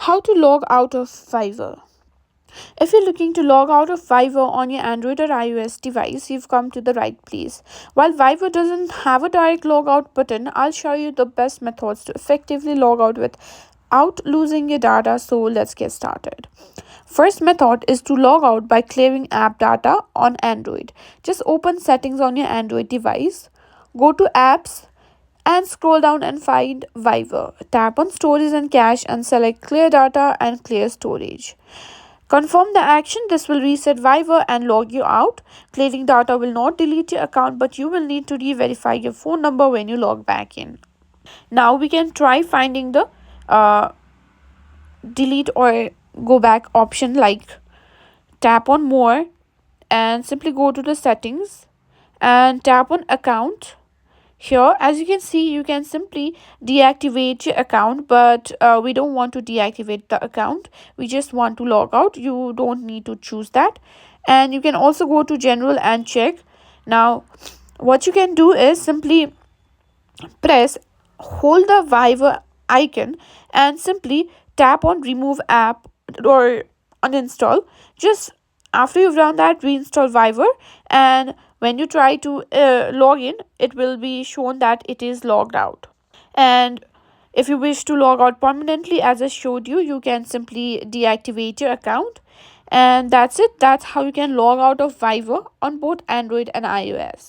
How to log out of Viber. If you're looking to log out of Viber on your Android or iOS device, you've come to the right place. While Viber doesn't have a direct logout button, I'll show you the best methods to effectively log out without losing your data. So let's get started. First method is to log out by clearing app data on Android. Just open settings on your Android device, go to apps, and scroll down and find Viber. Tap on storage and cache and select clear data and clear storage. Confirm the action. This will reset Viber and log you out. Clearing data will not delete your account, but you will need to re-verify your phone number when you log back in. Now we can try finding the delete or go back option, like tap on more and simply go to the settings and tap on account. Here, as you can see, you can simply deactivate your account, but we don't want to deactivate the account. We just want to log out. You don't need to choose that. And you can also go to general and check. Now, what you can do is simply hold the Viber icon and simply tap on remove app or uninstall. Just after you've done that, reinstall Viber, and when you try to log in, it will be shown that it is logged out. And if you wish to log out permanently, as I showed you, you can simply deactivate your account, and that's it. That's how you can log out of Viber on both Android and iOS.